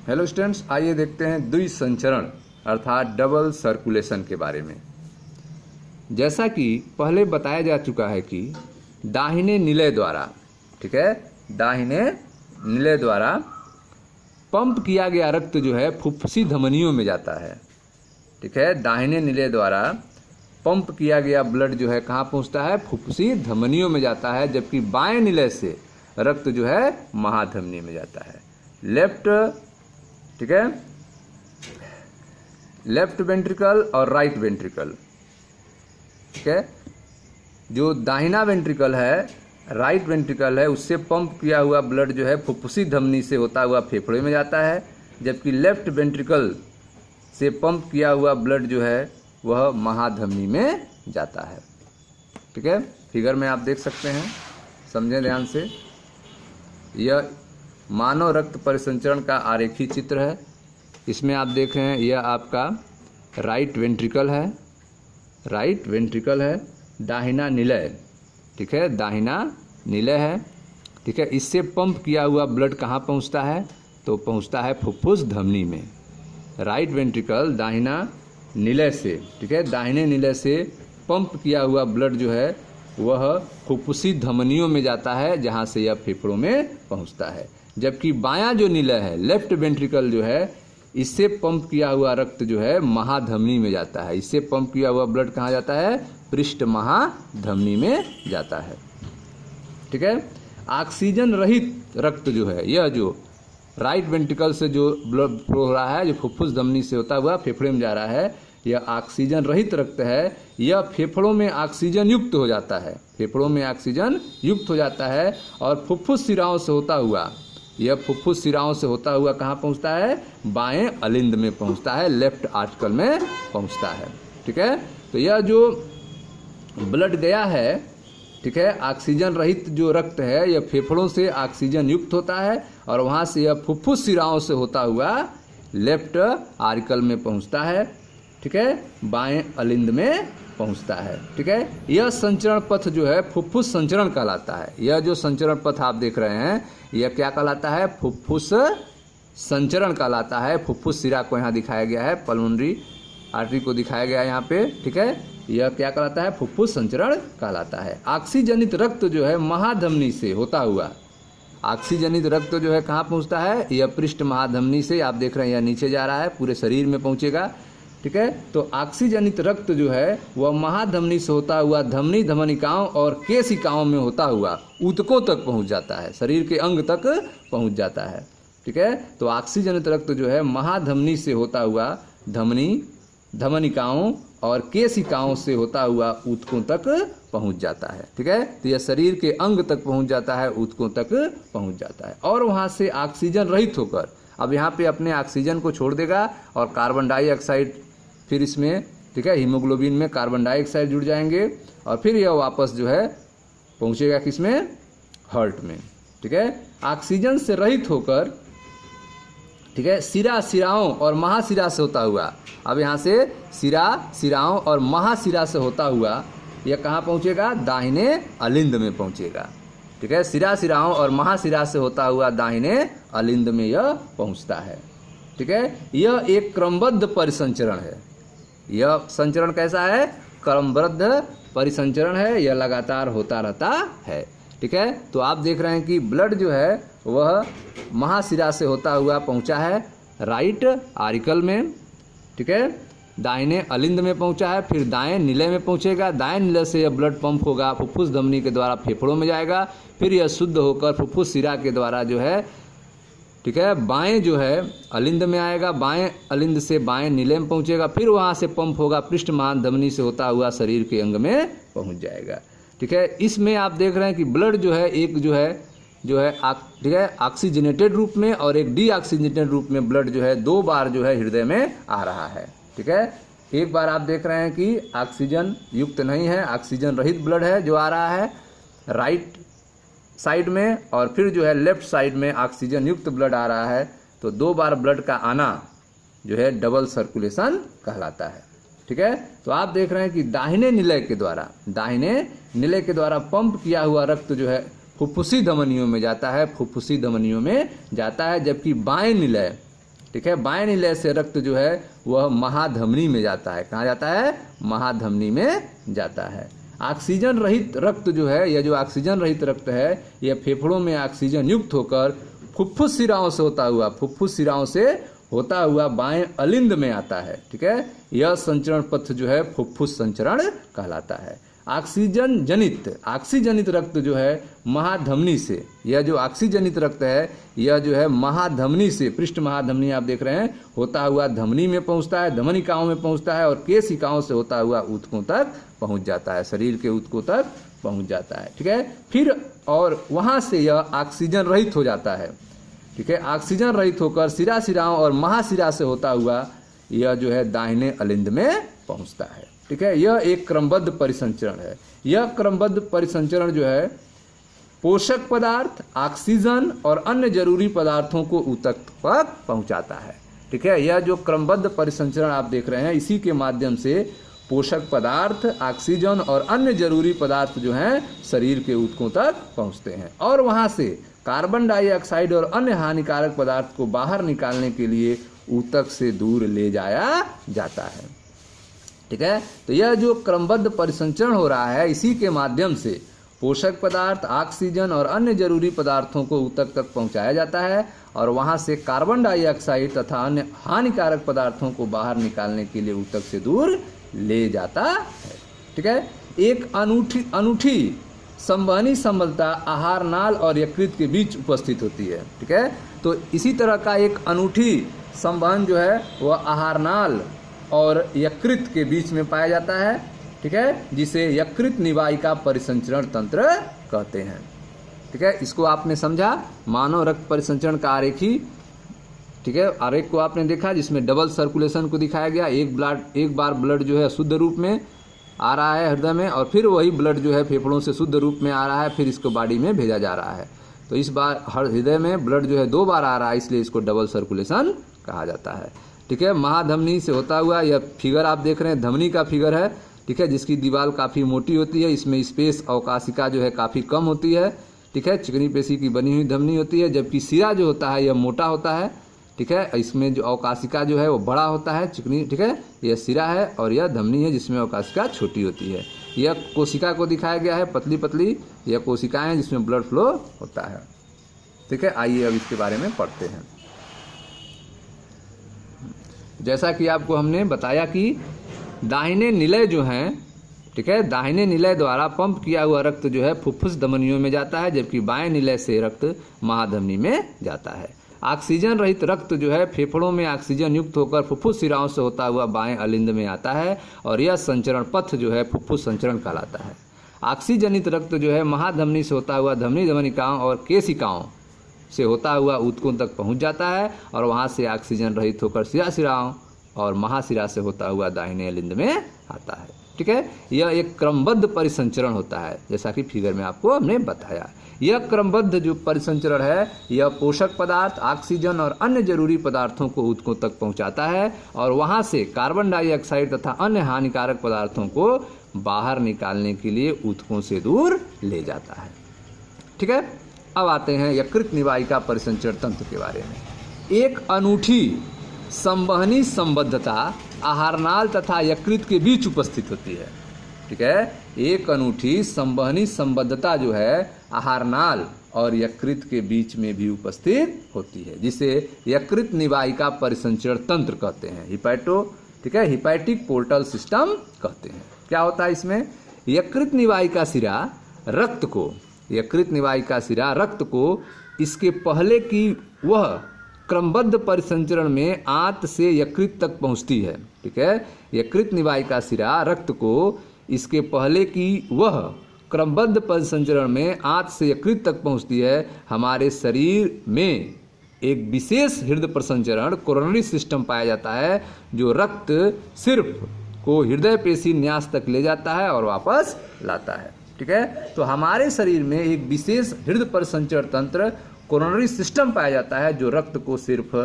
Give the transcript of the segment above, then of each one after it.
Hello students, आइए देखते हैं द्विसंचरण अर्थात डबल सर्कुलेशन के बारे में। जैसा कि पहले बताया जा चुका है कि दाहिने निलय द्वारा, ठीक है, दाहिने निलय द्वारा पंप किया गया रक्त जो है फुफ्फुसी धमनियों में जाता है। ठीक है, दाहिने निलय द्वारा पंप किया गया ब्लड जो है कहाँ पहुँचता है? फुफ्फुसी धमनियों में जाता है, जबकि बाएं निलय से रक्त जो है महाधमनी में जाता है। लेफ्ट, ठीक है, लेफ्ट वेंट्रिकल और राइट वेंट्रिकल, ठीक है, जो दाहिना वेंट्रिकल है, राइट वेंट्रिकल है, उससे पंप किया हुआ ब्लड जो है फुफ्फुसी धमनी से होता हुआ फेफड़े में जाता है, जबकि लेफ्ट वेंट्रिकल से पंप किया हुआ ब्लड जो है वह महाधमनी में जाता है। ठीक है, फिगर में आप देख सकते हैं, समझें ध्यान से। यह मानव रक्त परिसंचरण का आरेखी चित्र है। इसमें आप देख रहे हैं यह आपका राइट वेंट्रिकल है, राइट वेंट्रिकल है, दाहिना निलय, ठीक है, दाहिना निलय है, ठीक है। इससे पंप किया हुआ ब्लड कहाँ पहुँचता है? तो पहुँचता है फुफ्फुस धमनी में। राइट वेंट्रिकल दाहिना निलय से, ठीक है, दाहिने निलय से पंप किया हुआ ब्लड जो है वह फुफ्फुसी धमनियों में जाता है, जहाँ से यह फेफड़ों में पहुँचता है। जबकि बायां जो निलय है, लेफ्ट वेंट्रिकल जो है, इससे पंप किया हुआ रक्त जो है महाधमनी में जाता है। इससे पंप किया हुआ ब्लड कहाँ जाता है? पृष्ठ महाधमनी में जाता है। ठीक है, ऑक्सीजन रहित रक्त जो है, यह जो राइट वेंट्रिकल से जो ब्लड फ्लो हो रहा है, जो फुफ्फुस धमनी से होता हुआ फेफड़े में जा रहा है, यह ऑक्सीजन रहित रक्त है। यह फेफड़ों में ऑक्सीजन युक्त हो जाता है, फेफड़ों में ऑक्सीजन युक्त हो जाता है और फुफ्फुस शिराओं से होता हुआ, यह फुफ्फुस शिराओं से होता हुआ कहाँ पहुँचता है? बाएं अलिंद में पहुँचता है, लेफ्ट आर्टिकल में पहुँचता है। ठीक है, तो यह जो ब्लड गया है, ठीक है, ऑक्सीजन रहित जो रक्त है, यह फेफड़ों से ऑक्सीजन युक्त होता है और वहाँ से यह फुफ्फुस शिराओं से होता हुआ लेफ्ट आर्टिकल में पहुँचता है, ठीक है, बाएं अलिंद में पहुँचता है। ठीक है, यह संचरण पथ जो है फुफ्फुस संचरण कहलाता है। यह जो संचरण पथ आप देख रहे हैं, यह क्या कहलाता है? फुफ्फुस संचरण कहलाता है। फुफ्फुस शिरा को यहाँ दिखाया गया है, पल्मोनरी आर्टरी को दिखाया गया है यहाँ पे। ठीक है, यह क्या कहलाता है? फुफ्फुस संचरण कहलाता है। ऑक्सीजनित रक्त जो है महाधमनी से होता हुआ, ऑक्सीजनित रक्त जो है कहाँ पहुँचता है? यह पृष्ठ महाधमनी से, आप देख रहे हैं यह नीचे जा रहा है, पूरे शरीर में पहुँचेगा। ठीक है, तो ऑक्सीजनित रक्त जो है वह महाधमनी से होता हुआ धमनी धमनिकाओं और केशिकाओं में होता हुआ ऊतकों तक पहुंच जाता है, शरीर के अंग तक पहुंच जाता है। ठीक है, तो ऑक्सीजनित रक्त जो है महाधमनी से होता हुआ धमनी धमनिकाओं और केशिकाओं से होता हुआ ऊतकों तक पहुंच जाता है। ठीक है, तो यह शरीर के अंग तक पहुंच जाता है, ऊतकों तक पहुंच जाता है और वहां से ऑक्सीजन रहित होकर अब यहाँ पे अपने ऑक्सीजन को छोड़ देगा और कार्बन डाइऑक्साइड फिर इसमें, ठीक है, हीमोग्लोबिन में कार्बन डाइऑक्साइड जुड़ जाएंगे और फिर यह वापस जो है पहुंचेगा किसमें? हार्ट में। ठीक है, ऑक्सीजन से रहित होकर, ठीक है, शिरा शिराओं और महाशिरा से होता हुआ, अब यहाँ से शिरा शिराओं और महाशिरा से होता हुआ यह कहाँ पहुँचेगा? दाहिने अलिंद में पहुँचेगा। ठीक है, शिरा शिराओं और महाशिरा से होता हुआ दाहिने अलिंद में यह पहुँचता है। ठीक है, यह एक क्रमबद्ध परिसंचरण है। यह संचरण कैसा है? क्रमबद्ध परिसंचरण है, यह लगातार होता रहता है। ठीक है, तो आप देख रहे हैं कि ब्लड जो है वह महाशिरा से होता हुआ पहुंचा है राइट आर्टिकल में, ठीक है, दाहिने अलिंद में पहुंचा है, फिर दाएं निलय में पहुंचेगा, दाएं निलय से यह ब्लड पंप होगा, फुफ्फुस धमनी के द्वारा फेफड़ों में जाएगा, फिर यह शुद्ध होकर फुफ्फुस शिरा के द्वारा जो है, ठीक है, बाएं जो है अलिंद में आएगा, बाएं अलिंद से बाएं निलय में पहुंचेगा, फिर वहां से पंप होगा, पृष्ठ महाधमनी से होता हुआ शरीर के अंग में पहुंच जाएगा। ठीक है, इसमें आप देख रहे हैं कि ब्लड जो है एक जो है ठीक है, ऑक्सीजनेटेड रूप में और एक डीऑक्सीजनेटेड रूप में ब्लड जो है दो बार जो है हृदय में आ रहा है। ठीक है, एक बार आप देख रहे हैं कि ऑक्सीजन युक्त नहीं है, ऑक्सीजन रहित ब्लड है जो आ रहा है राइट साइड में, और फिर जो है लेफ्ट साइड में ऑक्सीजन युक्त ब्लड आ रहा है। तो दो बार ब्लड का आना जो है डबल सर्कुलेशन कहलाता है। ठीक है, तो आप देख रहे हैं कि दाहिने निलय के द्वारा पंप किया हुआ रक्त जो है फुफ्फुसी धमनियों में जाता है, फुफ्फुसी धमनियों में जाता है, जबकि बाएं निलय ठीक है। बाएं निलय से रक्त जो है वह महाधमनी में जाता है। कहाँ जाता है? महाधमनी में जाता है। ऑक्सीजन रहित रक्त जो है, यह जो ऑक्सीजन रहित रक्त है, यह फेफड़ों में ऑक्सीजन युक्त होकर फुफ्फुस शिराओं से होता हुआ बाएं अलिंद में आता है। ठीक है। यह संचरण पथ जो है फुफ्फुस संचरण कहलाता है। ऑक्सीजनित रक्त जो है महाधमनी से, यह जो ऑक्सीजनित रक्त है यह जो है महाधमनी से, पृष्ठ महाधमनी आप देख रहे हैं, होता हुआ धमनी में पहुंचता है, धमनिकाओं में पहुंचता है और केशिकाओं से होता हुआ ऊतकों तक पहुंच जाता है, शरीर के ऊतकों तक पहुंच जाता है। ठीक है। फिर और वहां से यह ऑक्सीजन रहित हो जाता है। ठीक है। ऑक्सीजन रहित होकर शिराओं और महाशिरा से होता हुआ यह जो है दाहिने अलिंद में पहुंचता है। ठीक है। यह एक क्रमबद्ध परिसंचरण है। यह क्रमबद्ध परिसंचरण जो है पोषक पदार्थ, ऑक्सीजन और अन्य जरूरी पदार्थों को ऊतक तक पहुंचाता है। ठीक है। यह जो क्रमबद्ध परिसंचरण आप देख रहे हैं, इसी के माध्यम से पोषक पदार्थ, ऑक्सीजन और अन्य जरूरी पदार्थ जो हैं शरीर के ऊतकों तक पहुंचते हैं और वहां से कार्बन डाइऑक्साइड और अन्य हानिकारक पदार्थ को बाहर निकालने के लिए ऊतक से दूर ले जाया जाता है। ठीक है। तो यह जो क्रमबद्ध परिसंचरण हो रहा है, इसी के माध्यम से पोषक पदार्थ, ऑक्सीजन और अन्य जरूरी पदार्थों को ऊतक तक पहुंचाया जाता है और वहां से कार्बन डाइऑक्साइड तथा अन्य हानिकारक पदार्थों को बाहर निकालने के लिए ऊतक से दूर ले जाता है। ठीक है। एक अनूठी संवहनी संबद्धता आहार नाल और यकृत के बीच उपस्थित होती है। ठीक है। तो इसी तरह का एक अनूठी संवहन जो है वह आहार नाल और यकृत के बीच में पाया जाता है। ठीक है। जिसे यकृत निवाहिका परिसंचरण तंत्र कहते हैं। ठीक है। इसको आपने समझा, मानव रक्त परिसंचरण का आरेख ही। ठीक है। आरेख को आपने देखा जिसमें डबल सर्कुलेशन को दिखाया गया। एक बार ब्लड जो है शुद्ध रूप में आ रहा है हृदय में और फिर वही ब्लड जो है फेफड़ों से शुद्ध रूप में आ रहा है, फिर इसको बॉडी में भेजा जा रहा है। तो इस बार हृदय में ब्लड जो है 2 बार आ रहा है, इसलिए इसको डबल सर्कुलेशन कहा जाता है। ठीक है। महाधमनी से होता हुआ यह फिगर आप देख रहे हैं धमनी का फिगर है। ठीक है। जिसकी दीवार काफ़ी मोटी होती है, इसमें स्पेस अवकाशिका जो है काफ़ी कम होती है। ठीक है। चिकनी पेशी की बनी हुई धमनी होती है, जबकि सिरा जो होता है यह मोटा होता है। ठीक है। इसमें जो अवकाशिका जो है वो बड़ा होता है, चिकनी। ठीक है। यह सिरा है और यह धमनी है जिसमें अवकाशिका छोटी होती है। यह कोशिका को दिखाया गया है, पतली पतली यह कोशिकाएं हैं जिसमें ब्लड फ्लो होता है। ठीक है। आइए अब इसके बारे में पढ़ते हैं। जैसा कि आपको हमने बताया कि दाहिने निलय जो हैं, ठीक है, दाहिने निलय द्वारा पंप किया हुआ रक्त जो है फुफ्फुस धमनियों में जाता है, जबकि बाएं निलय से रक्त महाधमनी में जाता है। ऑक्सीजन रहित रक्त जो है फेफड़ों में ऑक्सीजन युक्त होकर फुफ्फुस शिराओं से होता हुआ बाएं अलिंद में आता है और यह संचरण पथ जो है फुफ्फुस संचरण कहलाता है। ऑक्सीजनित रक्त जो है महाधमनी से होता हुआ धमनी, धमनिकाओं और केशिकाओं से होता हुआ ऊतकों तक पहुंच जाता है और वहां से ऑक्सीजन रहित होकर शिराओं और महाशिरा से होता हुआ दाहिने अलिंद में आता है। ठीक है। यह एक क्रमबद्ध परिसंचरण होता है, जैसा कि फिगर में आपको हमने बताया। यह क्रमबद्ध जो परिसंचरण है यह पोषक पदार्थ, ऑक्सीजन और अन्य जरूरी पदार्थों को ऊतकों तक पहुंचाता है और वहां से कार्बन डाइऑक्साइड तथा अन्य हानिकारक पदार्थों को बाहर निकालने के लिए ऊतकों से दूर ले जाता है। ठीक है। अब आते हैं यकृत निवाहिका परिसंचरण तंत्र के बारे में। एक अनूठी संवहनी संबद्धता आहारनाल तथा यकृत के बीच उपस्थित होती है। ठीक है। एक अनूठी संवहनी संबद्धता जो है आहारनाल और यकृत के बीच में भी उपस्थित होती है, जिसे यकृत निवाहिका परिसंचरण तंत्र कहते हैं। ठीक है, हिपैटिक पोर्टल सिस्टम कहते हैं। क्या होता है इसमें? यकृत निवाहिका शिरा रक्त को इसके पहले की वह क्रमबद्ध परिसंचरण में आंत से यकृत तक पहुंचती है। ठीक है। यकृत निवाहिका शिरा रक्त को इसके पहले की वह क्रमबद्ध परिसंचरण में आंत से यकृत तक पहुंचती है। हमारे शरीर में एक विशेष हृदय प्रसंचरण कोरोनरी सिस्टम पाया जाता है, जो रक्त सिर्फ को हृदय पेशी न्यास तक ले जाता है और वापस लाता है। ठीक है। तो हमारे शरीर में एक विशेष हृदय परिसंचरण तंत्र कोरोनरी सिस्टम पाया जाता है, जो रक्त को सिर्फ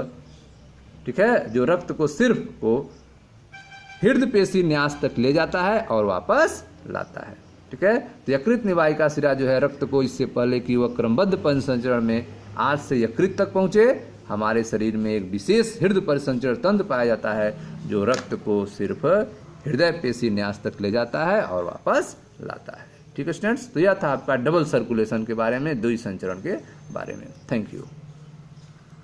हृदय पेशी न्यास तक ले जाता है और वापस लाता है। ठीक है। तो यकृत निवाहिका शिरा जो है रक्त को इससे पहले कि वह क्रमबद्ध परिसंचरण में आंत से यकृत तक पहुंचे हमारे शरीर में एक विशेष हृदय परिसंचरण तंत्र पाया जाता है जो रक्त को सिर्फ हृदय पेशी न्यास तक ले जाता है और वापस लाता है। ठीक है स्टूडेंट्स, तो यह था आपका डबल सर्कुलेशन के बारे में, द्वि संचरण के बारे में। Thank you.